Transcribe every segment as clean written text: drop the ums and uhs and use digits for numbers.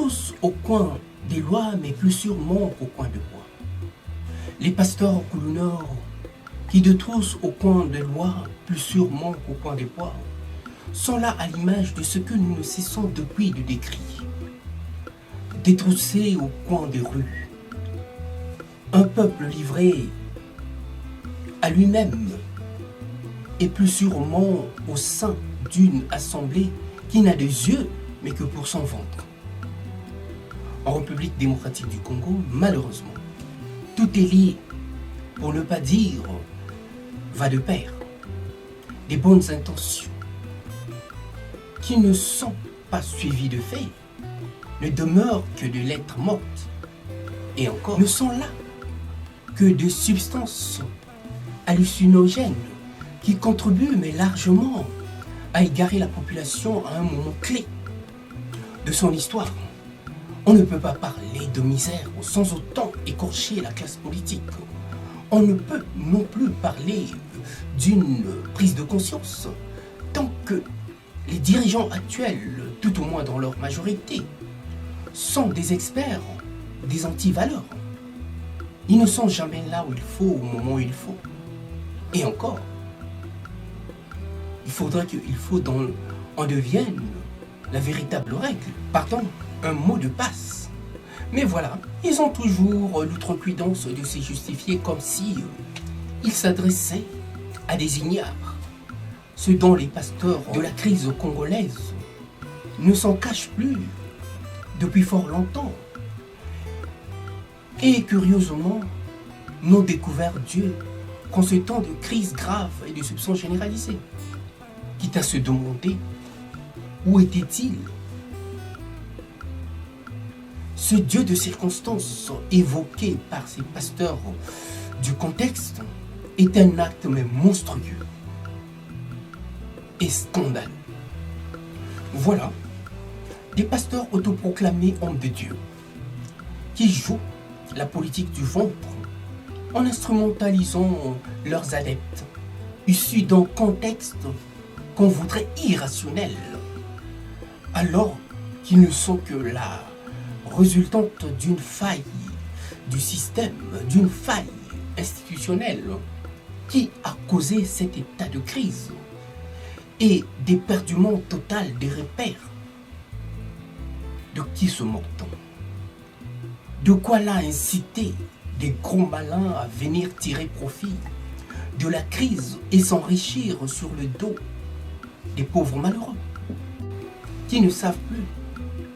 tous au coin des lois, mais plus sûrement au coin de bois. Les pasteurs couloneurs qui de tous au coin des lois, plus sûrement qu'au coin des bois, sont là à l'image de ce que nous ne cessons depuis de décrire. Détroussés au coin des rues, un peuple livré à lui-même et plus sûrement au sein d'une assemblée qui n'a des yeux mais que pour son ventre. En République démocratique du Congo, malheureusement, tout est lié, pour ne pas dire va de pair. Des bonnes intentions qui ne sont pas suivies de faits ne demeurent que de lettres mortes et encore ne sont là que de substances hallucinogènes qui contribuent mais largement à égarer la population à un moment clé de son histoire. On ne peut pas parler de misère sans autant écorcher la classe politique. On ne peut non plus parler d'une prise de conscience tant que les dirigeants actuels, tout au moins dans leur majorité, sont des experts, des anti-valeurs. Ils ne sont jamais là où il faut, au moment où il faut. Et encore, il faudrait qu'on devienne la véritable règle. Pardon, un mot de passe. Mais voilà, ils ont toujours l'outrecuidance de se justifier comme si ils s'adressaient à des ignares. Ce dont les pasteurs de la crise congolaise ne s'en cachent plus depuis fort longtemps. Et curieusement, n'ont découvert Dieu qu'en ce temps de crise grave et de soupçons généralisés. Quitte à se demander où était-il. Ce Dieu de circonstance évoqué par ces pasteurs du contexte est un acte mais monstrueux et scandaleux. Voilà, des pasteurs autoproclamés hommes de Dieu qui jouent la politique du ventre en instrumentalisant leurs adeptes issus d'un contexte qu'on voudrait irrationnel, alors qu'ils ne sont que la résultante d'une faille du système, d'une faille institutionnelle qui a causé cet état de crise et d'éperdument total des repères. De qui se moque-t-on? De quoi là inciter des gros malins à venir tirer profit de la crise et s'enrichir sur le dos des pauvres malheureux qui ne savent plus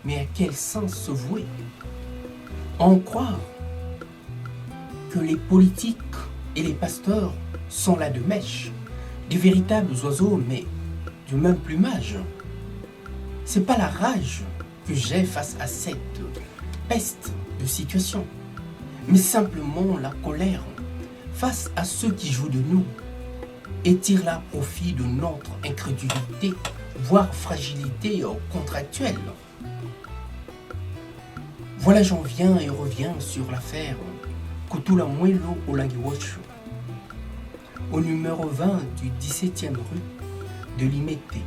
mais à quel sens se vouer? En croire que les politiques et les pasteurs sont là de mèche, des véritables oiseaux mais du même plumage. C'est pas la rage que j'ai face à cette peste de situation, mais simplement la colère face à ceux qui jouent de nous et tirent là profit de notre incrédulité, voire fragilité contractuelle. Voilà, j'en viens et reviens sur l'affaire Kutula Mwelo Olangiwosho, au numéro 20 du 17e rue de Limete,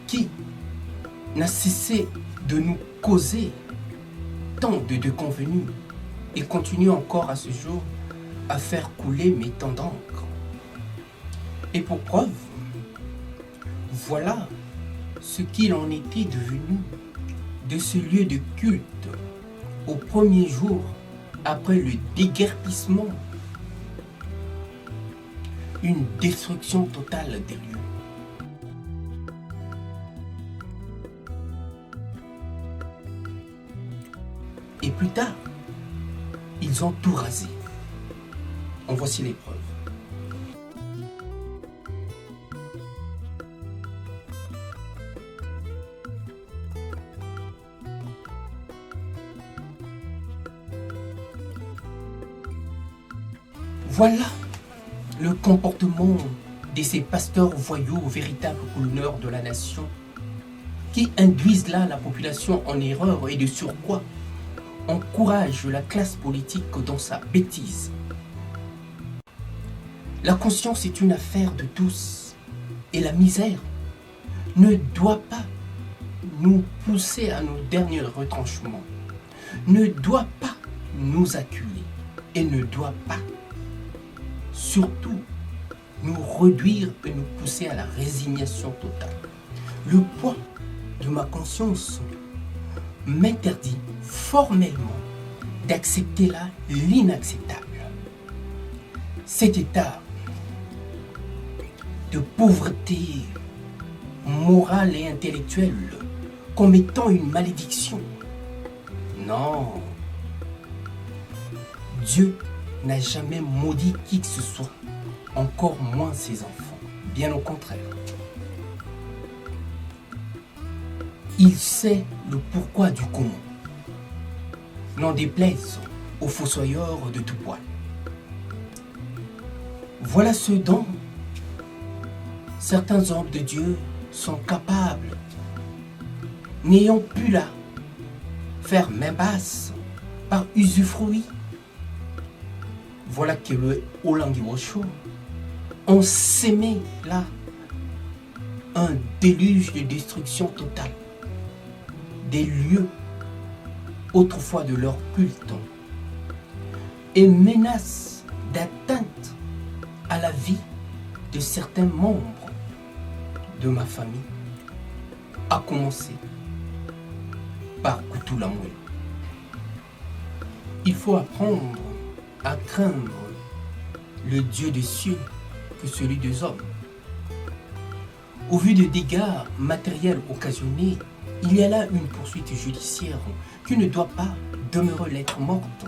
qui n'a cessé de nous causer tant de déconvenus et continue encore à ce jour à faire couler mes temps d'encre. Et pour preuve, voilà ce qu'il en était devenu de ce lieu de culte au premier jour après le déguerpissement, une destruction totale des lieux. Et plus tard, ils ont tout rasé. En voici les preuves. Voilà le comportement de ces pasteurs voyous, véritables coulonneurs de la nation, qui induisent là la population en erreur et de surcroît encouragent la classe politique dans sa bêtise. La conscience est une affaire de tous et la misère ne doit pas nous pousser à nos derniers retranchements, ne doit pas nous acculer et ne doit pas, surtout, nous réduire et nous pousser à la résignation totale. Le poids de ma conscience m'interdit formellement d'accepter là l'inacceptable. Cet état de pauvreté morale et intellectuelle comme étant une malédiction. Non. Dieu n'a jamais maudit qui que ce soit, encore moins ses enfants. Bien au contraire. Il sait le pourquoi du comment. N'en déplaise aux fossoyeurs de tout poil. Voilà ce dont certains hommes de Dieu sont capables, n'ayant pu là faire main basse par usufruit. Voilà que le Olangiwosho ont sémé là un déluge de destruction totale des lieux autrefois de leur culte et menacent d'atteinte à la vie de certains membres de ma famille, à commencer par Koutoulamoui. Il faut apprendre à craindre le Dieu des cieux que celui des hommes. Au vu des dégâts matériels occasionnés, il y a là une poursuite judiciaire qui ne doit pas demeurer lettre morte,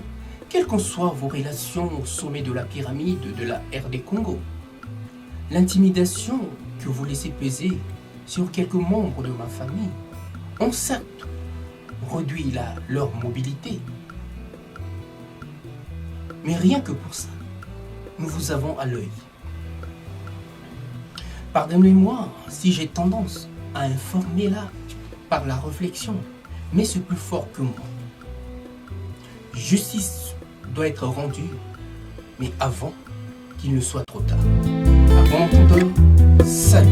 quelles qu'en soient vos relations au sommet de la pyramide de la RD Congo. L'intimidation que vous laissez peser sur quelques membres de ma famille ont certes réduit leur mobilité. Mais rien que pour ça, nous vous avons à l'œil. Pardonnez-moi si j'ai tendance à informer là par la réflexion, mais c'est plus fort que moi. Justice doit être rendue, mais avant qu'il ne soit trop tard. Avant tout, salut.